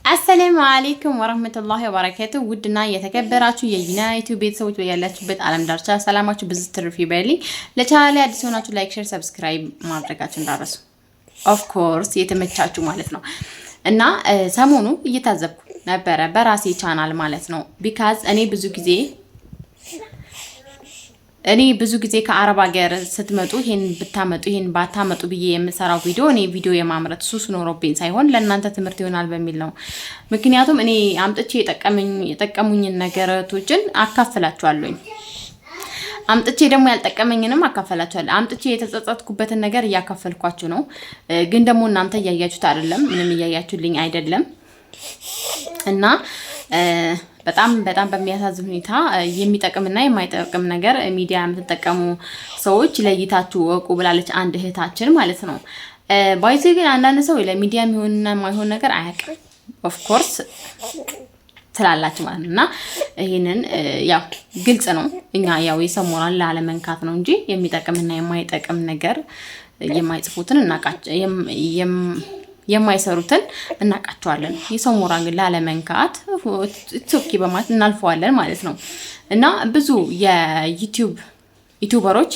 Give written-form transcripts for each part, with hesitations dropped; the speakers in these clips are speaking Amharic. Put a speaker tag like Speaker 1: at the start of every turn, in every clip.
Speaker 1: አሰላሙ አለይኩም ወራህመቱላሂ ወበረካቱ። ውድና የተከበራችሁ የዩናይትድ ቤተሰቦች በያላችሁበት ዓለም ዳርቻ ሰላማችሁ ብዙ ትርፍ ይበልኝ። ለቻናሌ አዲስ ሆናችሁ ላይክ፣ ሼር፣ ሰብስክራይብ ማድረጋችሁን እንዳትረሱ። ኦፍ ኮርስ የተመቻችሁ ማለት ነው። እና ሰሞኑ እየታዘብኩ ነበረ በራሴ ቻናል ማለት ነው። ቢካዝ እኔ ብዙ ጊዜ ከአረብ ሀገር ስትመጡ ይሄን ብታመጡ ይሄን ባታመጡ ብዬ የምሰራው ቪዲዮ የማምረት ሱስ ኖሮብኝ ሳይሆን ለእናንተ ትምህርት ይሆናል በሚል ነው። ምክንያቱም እኔ አምጥቼ የጠቀሙኝን ነገራቶችን አካፍላችኋለሁ። አምጥቼ ደግሞ ያልጠቀመኝንም አካፍላችኋለሁ። አምጥቼ የተጸጸትኩበትን ነገር እያካፈልኳችሁ ነው። ግን ደግሞ እናንተ እያያችሁት አይደለም፣ ምንም እያያችሁልኝ አይደለም። እና በጣም በሚያሳዝን ሁኔታ የሚጠቅምና የማይጠቅም ነገር ሚዲያ የምትጠቀሙ ሰዎች ለይታችሁ ወቁ ብላለች አንድ እህታችን ማለት ነው። ባይዚ ግን አንዳንድ ሰው ለሚዲያ የሚሆንና የማይሆን ነገር አያውቅም። ኦፍ ኮርስ ትላላችሁ ማለት ነውና ይሄንን ያው ግልጽ ነው። እኛ ያው የሰው ሞራል ላለመንካት ነው እንጂ የሚጠቅምና የማይጠቅም ነገር የማይጽፉትን የማይሰሩትን እናቃቸዋለን። የሰው ሞራል ግን ላለመንካት ቶኪ በማለት እናልፈዋለን ማለት ነው። እና ብዙ ዩቲዩበሮች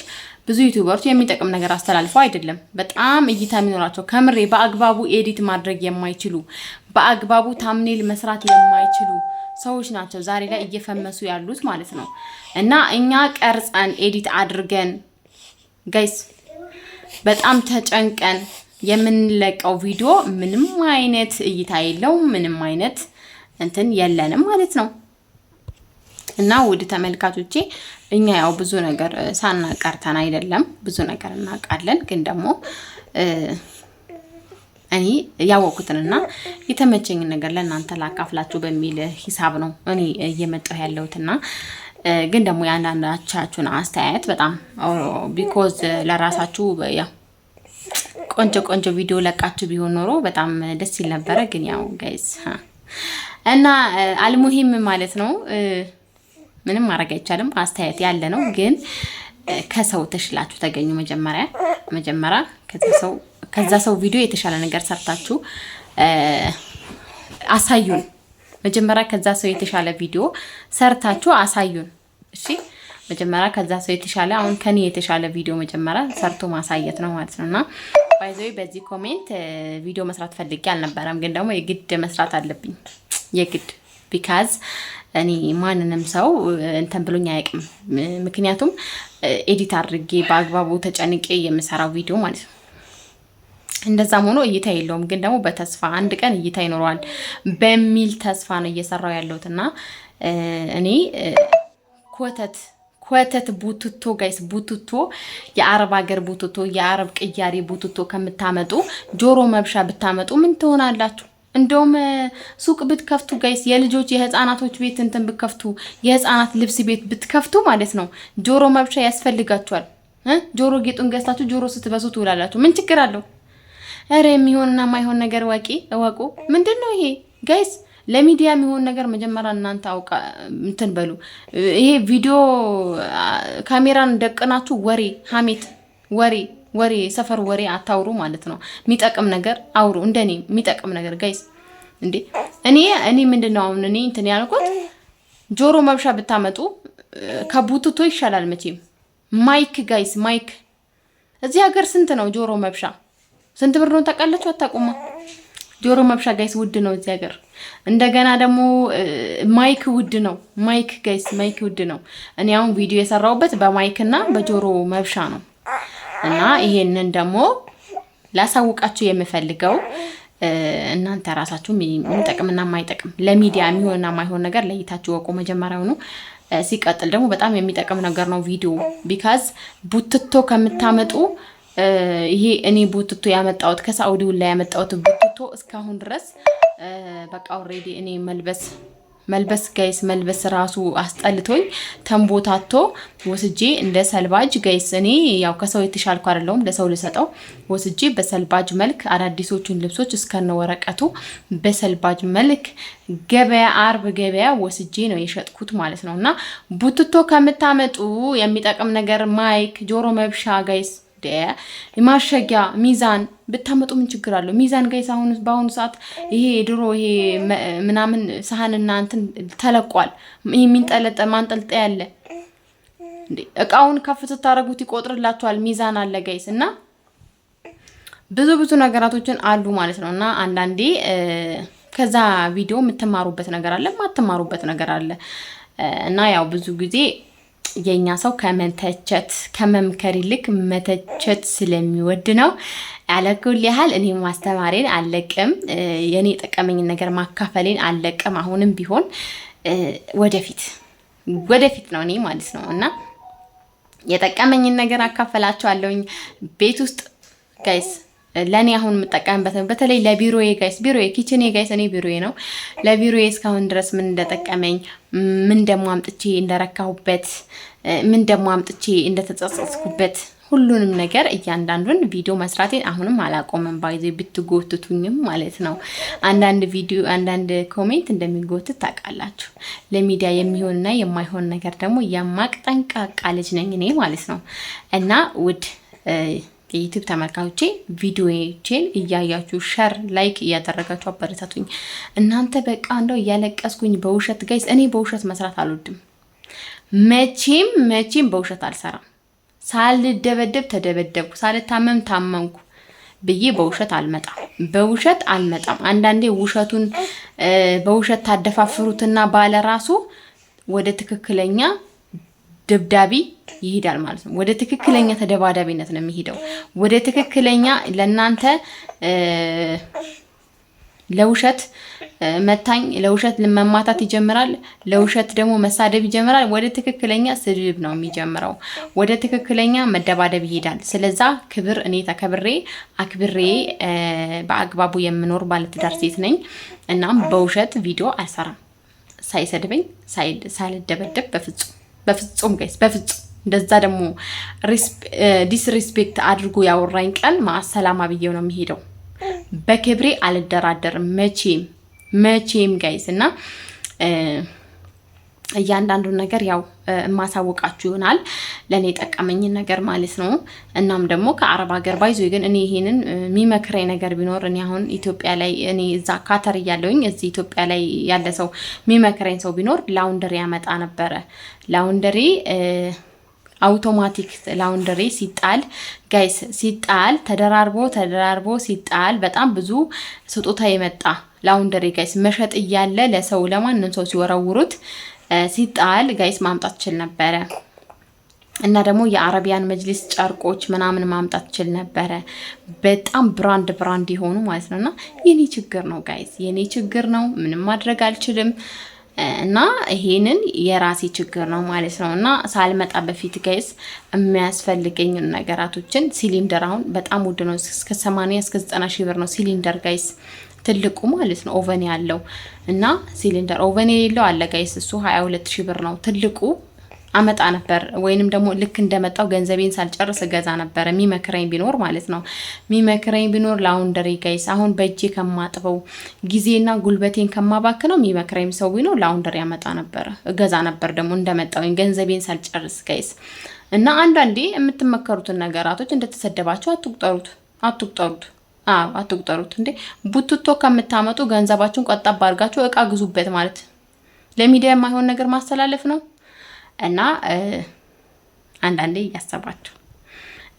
Speaker 1: የሚጠቅም ነገር አስተላልፈው አይደለም በጣም እይታ የሚኖራቸው ከምሬ በአግባቡ ኤዲት ማድረግ የማይችሉ በአግባቡ ታምኔል መስራት የማይችሉ ሰዎች ናቸው ዛሬ ላይ እየፈመሱ ያሉት ማለት ነው። እና እኛ ቀርጸን ኤዲት አድርገን ጋይስ በጣም ተጨንቀን የምንለቀው ቪዲዮ ምንም አይነት እይታ የለውም፣ ምንም አይነት እንትን የለንም ማለት ነው። እና ውድ ተመልካቾቼ እኛ ያው ብዙ ነገር ሳናቀርተን አይደለም፣ ብዙ ነገር እናውቃለን። ግን ደግሞ እኔ ያወቁትንና የተመቸኝን ነገር ለእናንተ ላካፍላችሁ በሚል ሂሳብ ነው እኔ እየመጣሁ ያለሁትና ግን ደግሞ የአንዳንዳቻችሁን አስተያየት በጣም ቢኮዝ ለራሳችሁ ያው ቆንጆ ቪዲዮ ለቃችሁ ቢሆን ኖሮ በጣም ደስ ይል ነበረ። ግን ያው ጋይስ እና አልሙሂም ማለት ነው ምንም ማድረግ አይቻልም። አስተያየት ያለ ነው። ግን ከሰው ተሽላችሁ ተገኙ። መጀመሪያ ከዛ ሰው ቪዲዮ የተሻለ ነገር ሰርታችሁ አሳዩን። መጀመሪያ ከዛ ሰው የተሻለ ቪዲዮ ሰርታችሁ አሳዩን። እሺ መጀመሪያ ከዛ ሰው የተሻለ አሁን ከኔ የተሻለ ቪዲዮ መጀመሪያ ሰርቶ ማሳየት ነው ማለት ነውና ባይዘይ በዚህ ኮሜንት ቪዲዮ መስራት ፈልጌ አልነበረም። ግን ደግሞ የግድ መስራት አለብኝ የግድ ቢካዝ እኔ ማንንም ሰው እንትን ብሎኝ አያውቅም። ምክንያቱም ኤዲት አድርጌ በአግባቡ ተጨንቄ የምሰራው ቪዲዮ ማለት ነው። እንደዛም ሆኖ እይታ የለውም። ግን ደግሞ በተስፋ አንድ ቀን እይታ ይኖረዋል በሚል ተስፋ ነው እየሰራው ያለሁትና እኔ ኮተት ቡትቶ ጋይስ ቡትቶ የአረብ ሀገር ቡትቶ የአረብ ቅያሪ ቡትቶ ከምታመጡ ጆሮ መብሻ ብታመጡ ምን ትሆናላችሁ? እንደውም ሱቅ ብትከፍቱ ጋይስ የልጆች የህፃናቶች ቤት እንትን ብትከፍቱ የህፃናት ልብስ ቤት ብትከፍቱ ማለት ነው ጆሮ መብሻ ያስፈልጋችኋል። ጆሮ ጌጡን ገዝታችሁ ጆሮ ስትበሱ ትውላላችሁ። ምን ችግር አለው? ኧረ የሚሆንና ማይሆን ነገር እወቁ። ምንድነው ይሄ ጋይስ? ለሚዲያ የሚሆን ነገር መጀመሪያ እናንተ አውቃ እንትን በሉ። ይሄ ቪዲዮ ካሜራን ደቅናችሁ ወሬ ሀሜት ወሬ ሰፈር ወሬ አታውሩ ማለት ነው። የሚጠቅም ነገር አውሩ። እንደኔ የሚጠቅም ነገር ጋይስ እንዴ እኔ ምንድነው አሁን እኔ እንትን ያልኩት ጆሮ መብሻ ብታመጡ ከቡትቶ ይሻላል መቼም። ማይክ ጋይስ ማይክ እዚህ ሀገር ስንት ነው ጆሮ መብሻ? ስንት ብር ነው ታውቃላችሁ? አታውቁማ? ጆሮ መብሻ ጋይስ ውድ ነው እዚህ ሀገር። እንደገና ደግሞ ማይክ ውድ ነው። ማይክ ጋይስ ማይክ ውድ ነው። እኔ አሁን ቪዲዮ የሰራሁበት በማይክ እና በጆሮ መብሻ ነው። እና ይሄንን ደግሞ ላሳውቃችሁ የምፈልገው እናንተ ራሳችሁ የሚጠቅምና የማይጠቅም ለሚዲያ የሚሆንና የማይሆን ነገር ለይታችሁ ወቁ መጀመሪያው ነው። ሲቀጥል ደግሞ በጣም የሚጠቅም ነገር ነው ቪዲዮ ቢካዝ ቡትቶ ከምታመጡ ይሄ እኔ ቡትቶ ያመጣሁት ከሳውዲ ላይ ያመጣሁት ቡትቶ እስካሁን ድረስ በቃ ኦሬዲ እኔ መልበስ ጋይስ መልበስ ራሱ አስጠልቶኝ ተንቦታቶ ወስጄ እንደ ሰልባጅ ጋይስ እኔ ያው ከሰው የተሻልኩ አይደለሁም ለሰው ልሰጠው ወስጄ በሰልባጅ መልክ አዳዲሶቹን ልብሶች እስከነ ወረቀቱ በሰልባጅ መልክ አርብ ገበያ ወስጄ ነው የሸጥኩት ማለት ነውና ቡትቶ ከምታመጡ የሚጠቅም ነገር ማይክ ጆሮ መብሻ ጋይስ ማሸጊያ ሚዛን ብታመጡ ምን ችግር አለው? ሚዛን ጋይስ አሁን በአሁኑ ሰዓት ይሄ ድሮ ይሄ ምናምን ሳህንና እንትን ተለቋል። ይሄ የሚንጠለጠል ማንጠልጠያ ያለ እንዴ እቃውን ከፍ ስታረጉት ይቆጥርላችኋል። ሚዛን አለ ጋይስ እና ብዙ ነገራቶችን አሉ ማለት ነው። እና አንዳንዴ ከዛ ቪዲዮ የምትማሩበት ነገር አለ፣ ማትማሩበት ነገር አለ። እና ያው ብዙ ጊዜ የኛ ሰው ከመተቸት ከመምከር ይልቅ መተቸት ስለሚወድ ነው። ያለኩል ያህል እኔ ማስተማሬን አለቅም፣ የኔ ጠቀመኝ ነገር ማካፈሌን አለቅም። አሁንም ቢሆን ወደፊት ነው እኔ ማለት ነው። እና የጠቀመኝን ነገር አካፈላችኋለሁኝ ቤት ውስጥ ጋይስ። ለኔ አሁን የምጠቀምበት በተለይ ለቢሮዬ ጋይስ፣ ቢሮዬ ኪችኔ ጋይስ፣ እኔ ቢሮዬ ነው። ለቢሮዬ እስካሁን ድረስ ምን እንደጠቀመኝ፣ ምን ደሞ አምጥቼ እንደረካሁበት፣ ምን ደሞ አምጥቼ እንደተጸጸትኩበት ሁሉንም ነገር እያንዳንዱን ቪዲዮ መስራቴን አሁንም አላቆመም። ባይዜ ብትጎትቱኝም ማለት ነው። አንዳንድ ኮሜንት እንደሚጎትት ታውቃላችሁ። ለሚዲያ የሚሆንና የማይሆን ነገር ደግሞ የማቅ ጠንቃቃ ልጅ ነኝ እኔ ማለት ነው። እና ውድ የዩቲዩብ ተመልካቾቼ ቪዲዮዎቼን እያያችሁ ሸር ላይክ እያደረጋችሁ አበረታቱኝ። እናንተ በቃ እንደው እያለቀስኩኝ በውሸት ጋይስ፣ እኔ በውሸት መስራት አልወድም። መቼም በውሸት አልሰራም። ሳልደበደብ ተደበደብኩ፣ ሳልታመም ታመምኩ ብዬ በውሸት አልመጣም። አንዳንዴ ውሸቱን በውሸት ታደፋፍሩትና ባለ ራሱ ወደ ትክክለኛ ደብዳቤ ይሄዳል ማለት ነው። ወደ ትክክለኛ ተደባዳቢነት ነው የሚሄደው። ወደ ትክክለኛ ለናንተ ለውሸት መታኝ፣ ለውሸት መማታት ይጀምራል። ለውሸት ደግሞ መሳደብ ይጀምራል። ወደ ትክክለኛ ስድብ ነው የሚጀምረው። ወደ ትክክለኛ መደባደብ ይሄዳል። ስለዛ ክብር እኔ ተከብሬ አክብሬ በአግባቡ የምኖር ባለትዳር ሴት ነኝ። እናም በውሸት ቪዲዮ አልሰራም። ሳይሰድበኝ ሳልደበደብ በፍጹም ጋይስ፣ በፍጹም እንደዛ ደግሞ ዲስሪስፔክት አድርጎ ያወራኝ ቀን ማሰላማ ብዬው ነው የሚሄደው። በክብሬ አልደራደርም መቼም ጋይስ። እና እያንዳንዱን ነገር ያው የማሳውቃችሁ ይሆናል፣ ለኔ ጠቀመኝን ነገር ማለት ነው። እናም ደግሞ ከአረብ ሀገር ባይዞ ግን እኔ ይሄንን የሚመክረኝ ነገር ቢኖር እኔ አሁን ኢትዮጵያ ላይ እኔ እዛ ካተር እያለሁኝ እዚህ ኢትዮጵያ ላይ ያለ ሰው የሚመክረኝ ሰው ቢኖር ላውንደሪ ያመጣ ነበረ። ላውንደሪ አውቶማቲክ ላውንደሪ ሲጣል ጋይስ፣ ሲጣል ተደራርቦ ሲጣል በጣም ብዙ ስጦታ የመጣ ላውንደሪ ጋይስ፣ መሸጥ እያለ ለሰው ለማንም ሰው ሲወረውሩት ሲጣል ጋይስ ማምጣት ችል ነበረ። እና ደግሞ የአረቢያን መጅሊስ ጨርቆች ምናምን ማምጣት ችል ነበረ። በጣም ብራንድ የሆኑ ማለት ነውና የኔ ችግር ነው ጋይስ፣ የኔ ችግር ነው። ምንም ማድረግ አልችልም። እና ይሄንን የራሴ ችግር ነው ማለት ነው። እና ሳልመጣ በፊት ጋይስ የሚያስፈልገኝ ነገራቶችን ሲሊንደር አሁን በጣም ውድ ነው። እስከ 80 እስከ 90 ሺህ ብር ነው ሲሊንደር ጋይስ፣ ትልቁ ማለት ነው። ኦቨን ያለው እና ሲሊንደር ኦቨን የሌለው አለ ጋይስ፣ እሱ 22 ሺህ ብር ነው። ትልቁ አመጣ ነበር፣ ወይንም ደግሞ ልክ እንደመጣው ገንዘቤን ሳልጨርስ ገዛ ነበር። የሚመክረኝ ቢኖር ማለት ነው፣ የሚመክረኝ ቢኖር ላውንደሪ ጋይስ፣ አሁን በእጄ ከማጥበው ጊዜና ጉልበቴን ከማባክነው የሚመክረኝ ሰው ቢኖር ላውንደሪ ያመጣ ነበር፣ ገዛ ነበር ደግሞ እንደመጣው ገንዘቤን ሳልጨርስ ጋይስ። እና አንዳንዴ የምትመከሩትን ነገራቶች እንደተሰደባችሁ አትቁጠሩት። እንዴ ቡትቶ ከምታመጡ ገንዘባችሁን ቆጣብ አድርጋችሁ እቃ ግዙበት ማለት ለሚዲያ የማይሆን ነገር ማስተላለፍ ነው። እና አንዳንዴ እያሰባችሁ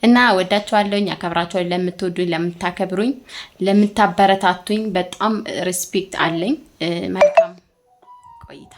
Speaker 1: እና ወዳችኋለሁኝ፣ አከብራችኋለሁ። ለምትወዱኝ፣ ለምታከብሩኝ፣ ለምታበረታቱኝ በጣም ሪስፔክት አለኝ። መልካም ቆይታ